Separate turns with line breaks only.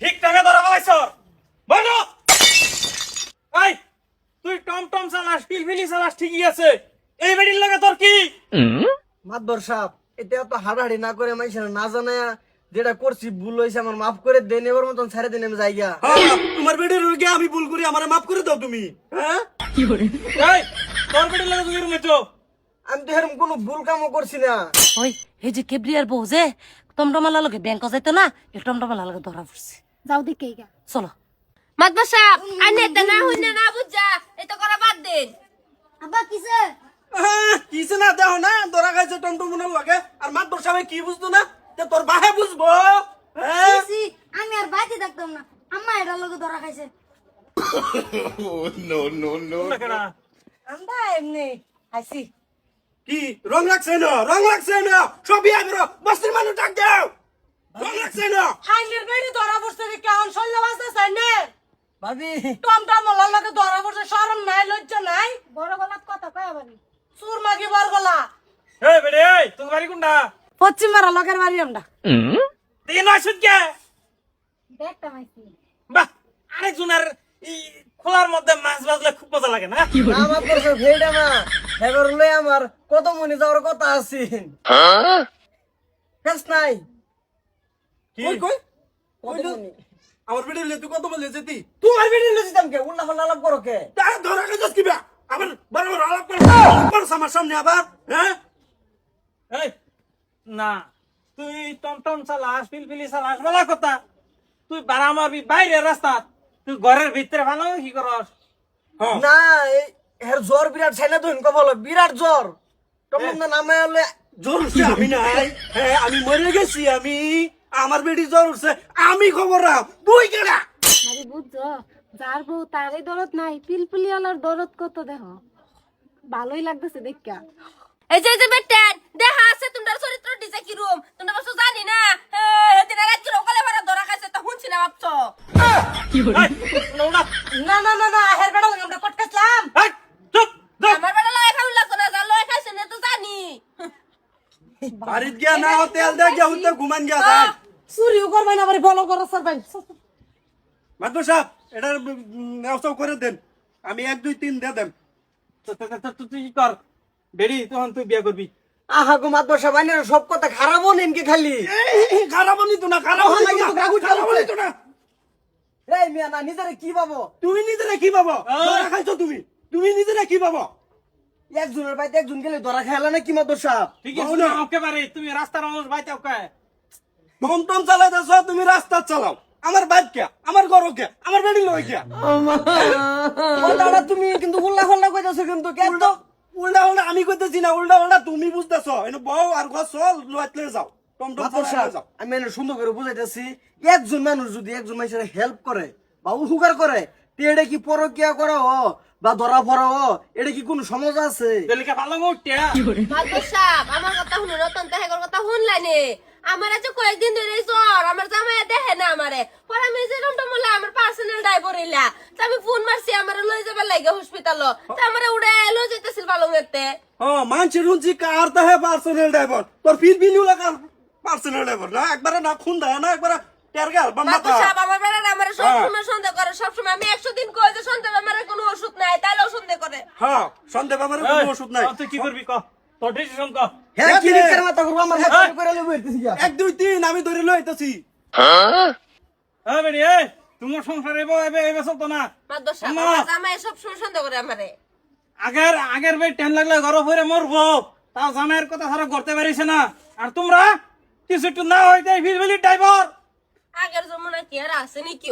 ঠিক টাকা ধরা পাইছ বলো। এই তুই টমটম চালাস পিলপিলি চালাস ঠিকই আছে, এই বেডির লাগে তোর কি?
মাতবর সাহেব, এটা তো হাড়াহাড়ি না করে মাইছেন না জানা যেটা করছি ভুল হয়েছে আমার মাফ করে দেন, এবার মতন ছেড়ে দিন আমি যাইগা।
তোমার বেডের রোগে আমি ভুল করি, আমারে মাফ করে দাও তুমি। হ্যাঁ
এই তোর বেডির লাগে তুই রুমে তো।
আমি তো এরকম কোনো ভুল কামও করছি না।
ওই এই যে কেবরিয়ার বউ যে টমটমালা লগে ব্যাংক যাইতো না, এই টমটমালা লগে ধরা পড়ছে।
যাও দেখে গা।
চলো
মাতবার সাহেব আনে তে না হইনা না বুঝা এটা করা বাদ দেন।
আব্বা কিসে?
কিছে না দেখো না ধরা খাইছে টমটমনের লাগে, আর মাতবর সাহেব কি বুঝতো না, যে তোর বাহে বুঝবো। হ্যাঁ
কিসি আমি আর বাইতে থাকতাম না, আম্মা এটা লগে ধরা খাইছে।
আমরা এমনি আইছি।
কি রং লাগছে না, রং লাগছে না, সবই আগর বস্তির মানুষ ডাক দাও, রং লাগছে না।
হাইলের বেড়ি ধরা পড়ছে রে, কেমন শৈল বাস্তা চাইনে
ভাবি
টমটমালা লগে ধরা পড়ছে, শরম নাই লজ্জা নাই?
বড় গলাত কথা কয় আবারই।
সুর মাগি বার গলা।
এই বেডি এই তোর বাড়ি কোনটা?
পশ্চিম মারা লগের বাড়ি আমরা।
তিন আসুন কে?
দেখটা মাইছি।
বাহ, আরেকজনের খোলার মধ্যে মাছ বাজলে খুব মজা লাগে না?
আমার পয়সা ভেড়া না, এবার লই আমার কত মনে যাওয়ার কথা আছে। ফেস নাই
কই কই
কত মনি?
আমার বেডে তুই কত বলে যেতি,
তোমার ভিডিও লইছিলাম কে উল্লা ফাল্লা আলাপ করো কে?
তার ধরা খাইছিস কি বে, আবার বড় আলাপ কর আমার সামনে আবার। হ্যাঁ
এই না, তুই টমটম চালাস পিলপিলি চালাস বলা কথা, তুই বাড়া মারবি বাইরের রাস্তা, তুই ঘরের ভিতরে ভালো কি করস?
না এর জ্বর বিরাট ছাইনা তো ইনকো বলো বিরাট জ্বর। টমটম না নামে হলে
জ্বর উঠছে আমি নাই, হ্যাঁ আমি মরে গেছি, আমি আমার বেডি জ্বর উঠছে, আমি খবর রাখ তুই কেডা?
মানে বুঝছো যার বউ তারই দরদ নাই, পিলপিলিওয়ালার দরদ কত দেহ। ভালোই লাগতেছে দেখা।
এই যে বেটেন দেখা আছে তোমার চরিত্র দিছে কি রুম তোমরা বসো জানি না, দিন রাত কি রকলে ভরা ধরা খাইছে তো শুনছি না ভাবছো।
না না না না, হের বেড়া লগে আমরা কটকাছলাম।
আমার বেটা লয় খাউন লাগতো না, যা লয় খাইছে না তো জানি।
বাড়িত গিয়া না তেল দে গিয়া উঠতে ঘুমান গিয়া যায়।
চুরিও করবাই না, আবার বলো করো সারবাই।
মাদবর সাহেব এটার ব্যবস্থা করে দেন, আমি 1 2 3 দিয়ে দেন।
তুই কি কর বেড়ি, তখন তুই বিয়ে করবি।
আহা গো মাতবর সাহেব আইনের সব কথা খারাপ নেন কি খালি?
খারাপ নি তো না, খারাপ হই না, খারাপ হই তো না।
এই মিয়া না নিজেরে কি ভাবো?
তুমি নিজেরা কি ভাবো, ধরা খাইছো তুমি, তুমি নিজেরা কি ভাবো?
একজনের বাইতে একজন গেলে ধরা খাইলা না কি মাতবর সাহেব?
ঠিক আছে না, ওকে পারে তুমি রাস্তার মানুষ বাইতে ওকে।
টমটম চালাইতেছ তুমি, রাস্তা চালাও, আমার বাইক কে, আমার ঘর কে, আমার বেডি লই কে।
কথাটা তুমি কিন্তু উল্লা ফাল্লা কইতাছো কিন্তু কেন তো?
উল্টা উল্টা আমি কইতেছি না, উল্টা উল্টা তুমি বুঝতেছো। এনে বউ আর ঘর চল লইতে যাও, টমটম
মাতবর
চালাইতে
সাহেব
যাও।
আমি এনে সুন্দর করে বুঝাইতেছি, একজন মানুষ যদি একজন মানুষের হেল্প করে বা উপকার করে তে এটা কি পরকিয়া করা হ বা ধরা পড়া হ, এটা কি কোনো সমাজ আছে?
দেলিকা ভালো মুটিয়া।
মাতবর সাহেব আমার কথা শুনুন, রতন তাহের কথা শুনলানি। আমার আছে কয়েকদিন ধরে জ্বর, আমার জামাই দেখে না আমারে, পরে আমি যে টমটমলা আমার পার্সোনাল ড্রাইভার হইলা, তা আমি ফোন মারছি আমার লই যাবার লাগে হসপিটাল, তা আমারে উড়ে লই যাইতেছিল ভালো মেতে।
মানছি রুঞ্জি কার তাহে পার্সোনাল ড্রাইভার, তোর ফির বিলু লাগার পার্সোনাল ড্রাইভার না, একবারে না খুন দেয় না, একবারে টেরগাল বাম্মা
মাতবর সাহেব আমার বেড়া আমারে সবসময় সন্দেহ করে, সবসময় আমি 100 দিন কই যে সন্দেহ আমার কোনো ওষুধ নাই, তাইলেও সন্দেহ করে।
হ্যাঁ সন্দেহ আমার কোনো ওষুধ নাই।
তুই কি করবি ক, তোর ডিসিশন ক।
হ্যাঁ কি রিক্সার মাথা করবো আমার হাত করে লইব এরতেছি গা।
1 2 3 আমি ধরে লইতেছি।
হ্যাঁ বেড়ি এই তোমার সংসারে এবে চলতো না।
মাতবর সাহেব
আম্মা।
আমার জামাই সবসময় সন্দেহ করে আমারে।
আগের ভাই টেন লাগলে ঘর ফিরে মরবো, তাও জামাইয়ের কথা সারা করতে পারিস না। আর তোমরা কিছু একটু না হইতে ফিরবিলি ড্রাইভার।
আগের জমানা কি আর আছে নাকি?